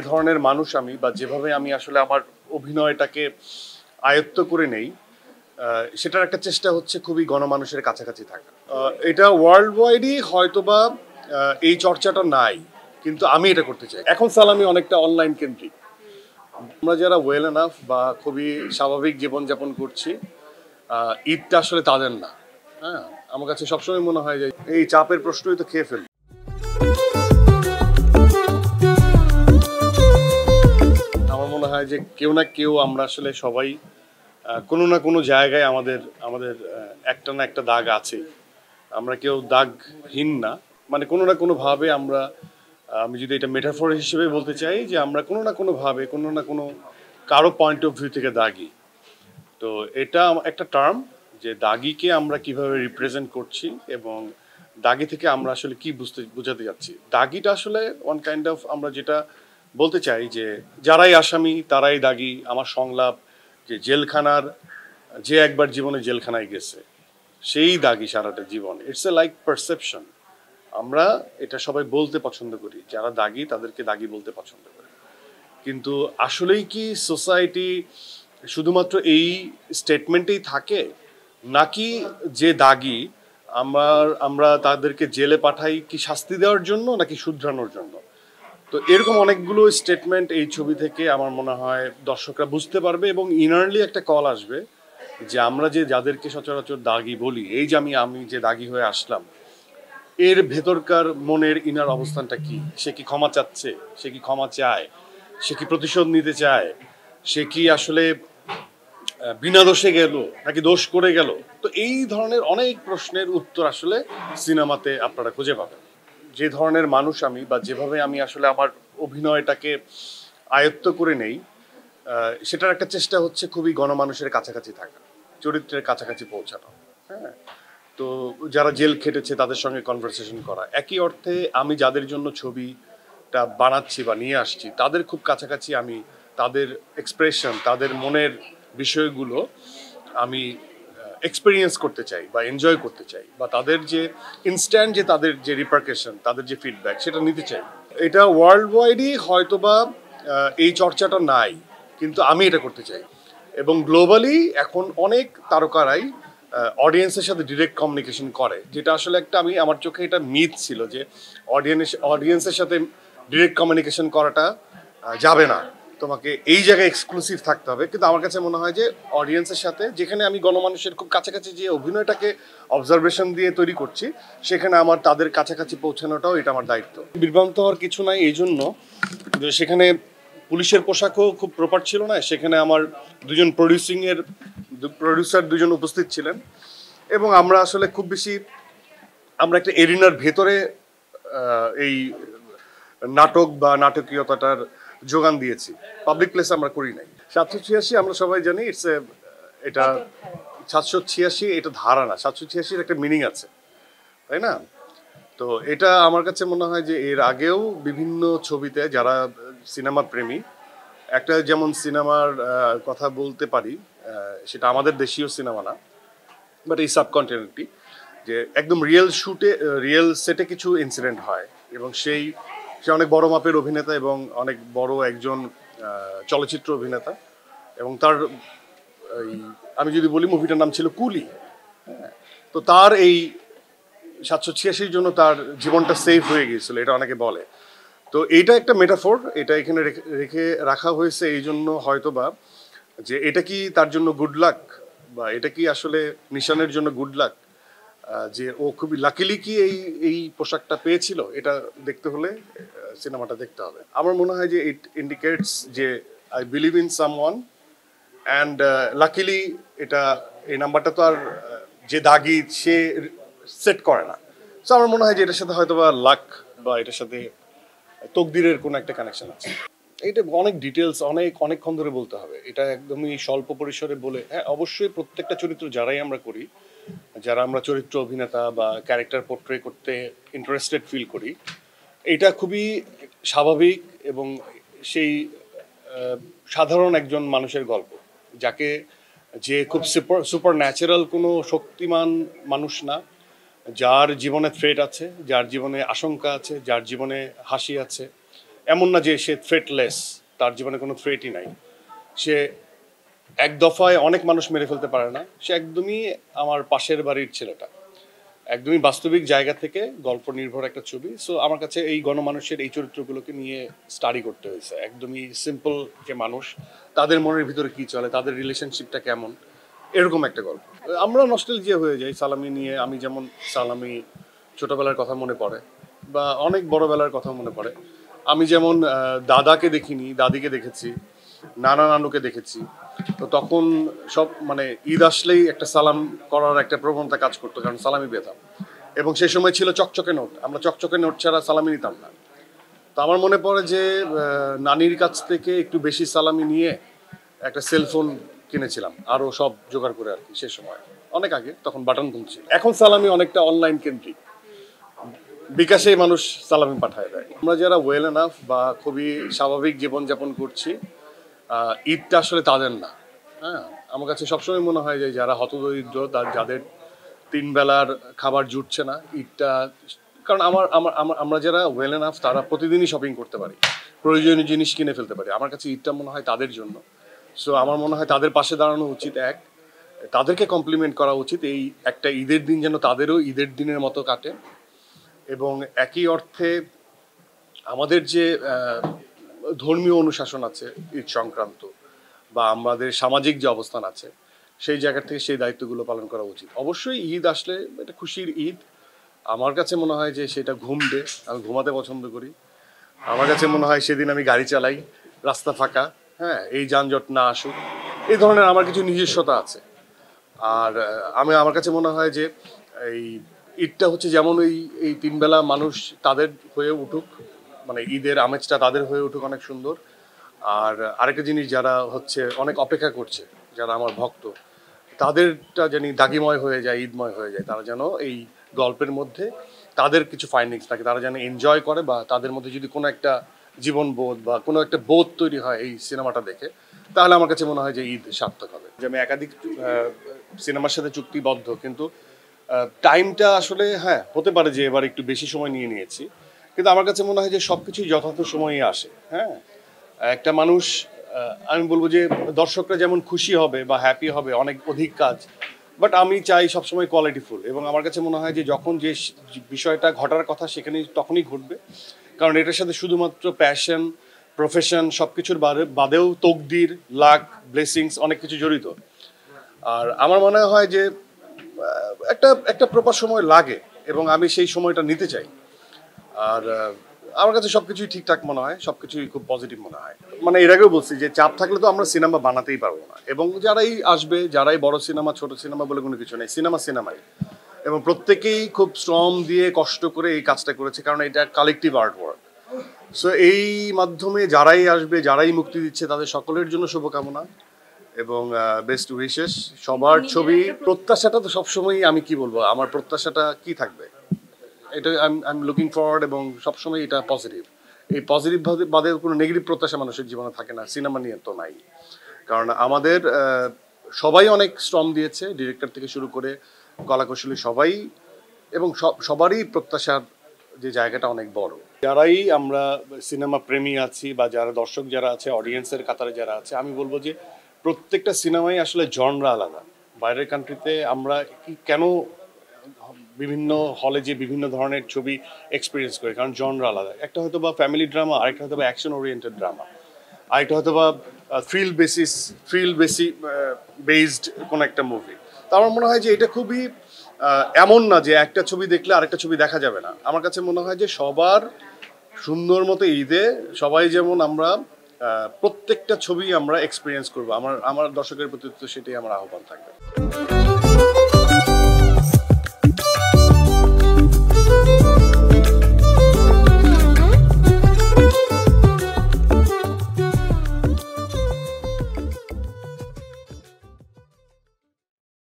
ধরনের মানুষ আমি বা যেভাবে আমি আসলে আমার অভিনয়টাকে আয়ত্ত করে নেই, সেটার একটা চেষ্টা হচ্ছে খুবই গণমানুষের কাছাকাছি থাকা। এটা ওয়ার্ল্ড ওয়াইডই হয়তোবা এই চর্চাটা নাই, কিন্তু আমি এটা করতে চাই। এখন সালামি অনেকটা অনলাইন কেন্দ্রিক। আমরা যারা ওয়েল এনাফ বা খুবই স্বাভাবিক জীবনযাপন করছি, ঈদটা আসলে তাদের না। হ্যাঁ, আমার কাছে সবসময় মনে হয় যে এই চাপের প্রশ্নই তো খেয়ে ফেলবে। আমার মনে হয় যে কেউ না কেউ আমরা আসলে সবাই কোনো না কোনো জায়গায় আমাদের আমাদের একটা না একটা দাগ আছে। আমরা কেউ দাগহীন না, মানে কোনো না কোনো ভাবে আমরা, আমি যদি এটা মেটাফর হিসেবে বলতে চাই, যে আমরা কোনো না কোনো ভাবে কোনো না কোনো কারো পয়েন্ট অফ ভিউ থেকে দাগি। তো এটা একটা টার্ম যে দাগিকে আমরা কিভাবে রিপ্রেজেন্ট করছি এবং দাগি থেকে আমরা আসলে কি বোঝাতে যাচ্ছি। দাগিটা আসলে ওয়ান কাইন্ড অফ, আমরা যেটা বলতে চাই যে যারাই আসামি তারাই দাগি। আমার সংলাপ যে জেলখানার, যে একবার জীবনে জেলখানায় গেছে সেই দাগি সারাটা জীবন। It's a like perception. আমরা এটা সবাই বলতে পছন্দ করি, যারা দাগি তাদেরকে দাগি বলতে পছন্দ করি, কিন্তু আসলেই কি সোসাইটি শুধুমাত্র এই স্টেটমেন্টেই থাকে, নাকি যে দাগি আমরা তাদেরকে জেলে পাঠাই কি শাস্তি দেওয়ার জন্য নাকি শুধরানোর জন্য? তো এরকম অনেকগুলো স্টেটমেন্ট এই ছবি থেকে আমার মনে হয় দর্শকরা বুঝতে পারবে এবং ইনারলি একটা কল আসবে যে আমরা যে যাদেরকে সচরাচর দাগি বলি, এই যে আমি যে দাগি হয়ে আসলাম, এর ভেতরকার মনের ইনার অবস্থানটা কি? সে কি ক্ষমা চাচ্ছে? সে কি ক্ষমা চায়? সে কি প্রতিশোধ নিতে চায়? সে কি আসলে বিনা দোষে গেল নাকি দোষ করে গেল? তো এই ধরনের অনেক প্রশ্নের উত্তর আসলে সিনেমাতে আপনারা খুঁজে পাবেন। যে ধরনের মানুষ আমি বা যেভাবে আমি আসলে আমার অভিনয়টাকে আয়ত্ত করে নেই, সেটার একটা চেষ্টা হচ্ছে খুবই গণমানুষের কাছাকাছি থাকা, চরিত্রের কাছাকাছি পৌঁছানো। হ্যাঁ, তো যারা জেল খেটেছে তাদের সঙ্গে কনভারসেশন করা, একই অর্থে আমি যাদের জন্য ছবিটা বানাচ্ছি বা নিয়ে আসছি তাদের খুব কাছাকাছি আমি, তাদের এক্সপ্রেশন, তাদের মনের বিষয়গুলো আমি এক্সপিরিয়েন্স করতে চাই বা এনজয় করতে চাই, বা তাদের যে ইনস্ট্যান্ট যে তাদের যে রিপারকেশন, তাদের যে ফিডব্যাক, সেটা নিতে চাই। এটা ওয়ার্ল্ড ওয়াইডই হয়তোবা এই চর্চাটা নাই, কিন্তু আমি এটা করতে চাই। এবং গ্লোবালি এখন অনেক তারকারাই অডিয়েন্সের সাথে ডিরেক্ট কমিউনিকেশন করে, যেটা আসলে একটা, আমি আমার চোখে এটা মিথ ছিল যে অডিয়েন্সের সাথে ডিরেক্ট কমিউনিকেশন করাটা যাবে না, তোমাকে এই জায়গায় এক্সক্লুসিভ থাকতে হবে। কিন্তু আমার কাছে মনে হয় যে অডিয়েন্সের সাথে, যেখানে আমি গণমানুষের খুব কাছাকাছি যে অভিনয়টাকে অবজারভেশন দিয়ে তৈরি করছি, সেখানে আমার তাদের কাছাকাছি পৌঁছানোটাও এটা আমার দায়িত্ব। বিভ্রান্ত হওয়ার কিছু নাই এই জন্য যে সেখানে পুলিশের পোশাকও খুব প্রপার ছিল না, সেখানে আমার দুজন প্রডিউসার দুজন উপস্থিত ছিলেন এবং আমরা আসলে খুব বেশি, আমরা একটা এরিনার ভেতরে এই নাটক বা নাটকীয়তাটার যোগান দিয়েছি, পাবলিক প্লেসে আমরা করি নাই। 786 আমরা সবাই জানি এটা 786 এটা ধারা না, 786 একটা মিনিং আছে, তাই না? তো এটা আমার কাছে মনে হয় যে এর আগেও বিভিন্ন ছবিতে যারা সিনেমা প্রেমী, একটা যেমন সিনেমার কথা বলতে পারি, সেটা আমাদের দেশীয় সিনেমা না, বাট এই সাবকন্টিনেন্টই, যে একদম রিয়েল সেটে কিছু ইনসিডেন্ট হয় এবং সে অনেক বড় মাপের অভিনেতা এবং অনেক বড় একজন চলচ্চিত্র অভিনেতা, এবং তার আমি যদি বলি মুভিটার নাম ছিল কুলি। হ্যাঁ, তো তার এই 786 জন্য তার জীবনটা সেভ হয়ে গিয়েছিল, এটা অনেকে বলে। তো এইটা একটা মেটাফোর, এটা এখানে রেখে রাখা হয়েছে এই জন্য হয়তোবা, যে এটা কি তার জন্য গুড লাক, বা এটা কি আসলে নিশানের জন্য গুড লাক, যে ও খুবই লাকিলি কি এই পোশাকটা পেয়েছিল, এটা দেখতে হলে সিনেমাটা দেখতে হবে। আমার মনে হয় যে ইট ইন্ডিকেটস যে I believe in someone, and luckily এটা, এই নাম্বারটা তো আর যে দাগি সে সেট করে না। সো আমার মনে হয় যে এটার সাথে হয়তো বা লাক বা এটার সাথে তকদিরের কোনো একটা কানেকশন আছে। এটা অনেক ডিটেলস, অনেকক্ষণ ধরে বলতে হবে, এটা একদমই স্বল্প পরিসরে বলে। হ্যাঁ, অবশ্যই প্রত্যেকটা চরিত্র যারাই আমরা করি, যারা আমরা চরিত্র অভিনেতা বা ক্যারেক্টার পোর্ট্রে করতে ইন্টারেস্টেড ফিল করি, এটা খুবই স্বাভাবিক এবং সেই সাধারণ একজন মানুষের গল্প, যে খুব সুপার ন্যাচারাল কোনো শক্তিমান মানুষ না, যার জীবনে থ্রেট আছে, যার জীবনে আশঙ্কা আছে, যার জীবনে হাসি আছে, এমন না যে সে থ্রেটলেস, তার জীবনে কোনো থ্রেটই নাই, সে এক দফায় অনেক মানুষ মেরে ফেলতে পারে না, সে একদমই আমার পাশের বাড়ির ছেলেটা, একদমই বাস্তবিক জায়গা থেকে গল্প নির্ভর একটা ছবি। সো আমার কাছে এই গণমানুষের এই চরিত্রগুলোকে নিয়ে স্টাডি করতে হয়েছে, একদমই সিম্পল যে মানুষ, তাদের মনের ভিতরে কি চলে, তাদের রিলেশনশিপটা কেমন, এরকম একটা গল্প। আমরা নস্টালজিয়া হয়ে যাই সালামি নিয়ে। আমি যেমন সালামি ছোটবেলার কথা মনে পড়ে, বা অনেক বড়বেলার কথা মনে পড়ে। আমি যেমন দাদাকে দেখিনি, দাদিকে দেখেছি, নানা নানুকে দেখেছি। তো তখন সব মানে ঈদ আসলেই একটা সালাম করার একটা প্রবণতা কাজ করতো, কারণ সালামি পেতাম। এবং সেই সময় ছিল চকচকে নোট, আমরা চকচকে নোট ছাড়া সালামি নিতাম না। তো আমার মনে পড়ে যে নানির কাছ থেকে একটু বেশি সালামি নিয়ে একটা সেলফোন কিনেছিলাম, আরও সব জোগাড় করে আর কি। সে সময় অনেক আগে, তখন বাটন ফোন ছিল। এখন সালামি অনেকটা অনলাইন কেন্দ্রিক, বিকাশে মানুষ সালামি পাঠায় দেয়। আমরা যারা ওয়েল এনাফ বা খুবই স্বাভাবিক জীবনযাপন করছি, ঈদটা আসলে তাদের না। হ্যাঁ, আমার কাছে সবসময় মনে হয় যে যারা হতদরিদ্র, যাদের 3 বেলার খাবার জুটছে না, ঈদটা, কারণ আমরা যারা ওয়েল এনাফ তারা প্রতিদিনই শপিং করতে পারি, প্রয়োজনীয় জিনিস কিনে ফেলতে পারি। আমার কাছে ঈদটা মনে হয় তাদের জন্য। সো আমার মনে হয় তাদের পাশে দাঁড়ানো উচিত, তাদেরকে কমপ্লিমেন্ট করা উচিত। এই একটা ঈদের দিন যেন তাদেরও ঈদের দিনের মতো কাটে। এবং একই অর্থে আমাদের যে ধর্মীয় অনুশাসন আছে ঈদ সংক্রান্ত, বা আমাদের সামাজিক যে অবস্থান আছে, সেই জায়গা থেকে সেই দায়িত্বগুলো পালন করা উচিত। অবশ্যই ঈদ আসলে এটা খুশির ঈদ। আমার কাছে মনে হয় যে সেটা ঘুমবে, আমি ঘুমাতে পছন্দ করি। আমার কাছে মনে হয় সেদিন আমি গাড়ি চালাই, রাস্তা ফাঁকা, হ্যাঁ, এই যানজট না আসুক, এই ধরনের আমার কিছু নিজস্বতা আছে। আর আমার কাছে মনে হয় যে এই ঈদটা হচ্ছে যেমন এই 3 বেলা মানুষ তাদের হয়ে উঠুক, মানে ঈদের আমেজটা তাদের হয়ে উঠুক অনেক সুন্দর। আর আরেকটা জিনিস, যারা হচ্ছে অনেক অপেক্ষা করছে, যারা আমার ভক্ত, তাদেরটা জানি দাগিময় হয়ে যায়, ঈদময় হয়ে যায়। তারা যেন এই গল্পের মধ্যে তাদের কিছু ফাইন্ডিংস থাকে, তারা যেন এনজয় করে, বা তাদের মধ্যে যদি কোনো একটা জীবনবোধ বা কোনো একটা বোধ তৈরি হয় এই সিনেমাটা দেখে, তাহলে আমার কাছে মনে হয় যে ঈদ সার্থক হবে। যে আমি একাধিক সিনেমার সাথে চুক্তিবদ্ধ, কিন্তু টাইমটা আসলে হ্যাঁ হতে পারে যে এবার একটু বেশি সময় নিয়েছি, কিন্তু আমার কাছে মনে হয় যে সব কিছুই যথার্থ সময়ে আসে। হ্যাঁ, একটা মানুষ, আমি বলবো যে দর্শকরা যেমন খুশি হবে বা হ্যাপি হবে অনেক অধিক কাজ, বাট আমি চাই সবসময় কোয়ালিটিফুল। এবং আমার কাছে মনে হয় যে যখন যে বিষয়টা ঘটার কথা সেখানেই তখনই ঘটবে, কারণ এটার সাথে শুধুমাত্র প্যাশন, প্রফেশন সব কিছুর বাদেও তকদির, লাক, ব্লেসিংস অনেক কিছু জড়িত। আর আমার মনে হয় যে একটা একটা প্রপার সময় লাগে, এবং আমি সেই সময়টা নিতে চাই। আর আমার কাছে সবকিছুই ঠিকঠাক মনে হয়, সবকিছুই খুব পজিটিভ মনে হয়। মানে এর আগেও বলছি যে চাপ থাকলে তো আমরা সিনেমা বানাতেই পারবো না। এবং যারাই আসবে, যারাই বড় সিনেমা ছোট সিনেমা বলে কোনো কিছু নেই, সিনেমা সিনেমাই। এবং প্রত্যেকেই খুব শ্রম দিয়ে কষ্ট করে এই কাজটা করেছে, কারণ এটা কালেকটিভ আর্ট ওয়ার্ক। সো এই মাধ্যমে যারাই আসবে, যারাই মুক্তি দিচ্ছে, তাদের সকলের জন্য শুভকামনা এবং বেস্ট উইশেস। সবার ছবি, প্রত্যাশাটা তো সবসময়ই, আমি কি বলবো, আমার প্রত্যাশাটা কি থাকবে, এটা আই এম লুকিং ফরওয়ার্ড, এবং সবসময় এটা পজিটিভ। এই পজিটিভ বাদে কোনো নেগেটিভ প্রত্যাশা মানুষের জীবনে থাকে না, সিনেমা নিয়ে তো নাই। কারণ আমাদের সবাই অনেক শ্রম দিয়েছে, ডিরেক্টর থেকে শুরু করে কলাকুশলী সবাই, এবং সবারই প্রত্যাশার যে জায়গাটা অনেক বড়। যারাই আমরা সিনেমা প্রেমী আছি, বা যারা দর্শক যারা আছে, অডিয়েন্সের কাতারে যারা আছে, আমি বলবো যে প্রত্যেকটা সিনেমাই আসলে জনরা আলাদা। বাইরের কান্ট্রিতে আমরা কেন বিভিন্ন হলে যে বিভিন্ন ধরনের ছবি এক্সপিরিয়েন্স করি, কারণ জনরা আলাদা। একটা হয়তো বা ফ্যামিলি ড্রামা, আরেকটা হয়তো বা অ্যাকশন ওরিয়েন্টেড ড্রামা, আরেকটা হয়তো বা থ্রিল বেসড কোনো একটা মুভি। তো আমার মনে হয় যে এটা খুবই এমন না যে একটা ছবি দেখলে আরেকটা ছবি দেখা যাবে না। আমার কাছে মনে হয় যে সবার সুন্দর মতো ঈদে সবাই যেমন আমরা প্রত্যেকটা ছবি আমরা এক্সপিরিয়েন্স করবো। আমার দর্শকের প্রতি তো সেটাই আমার আহ্বান থাকবে।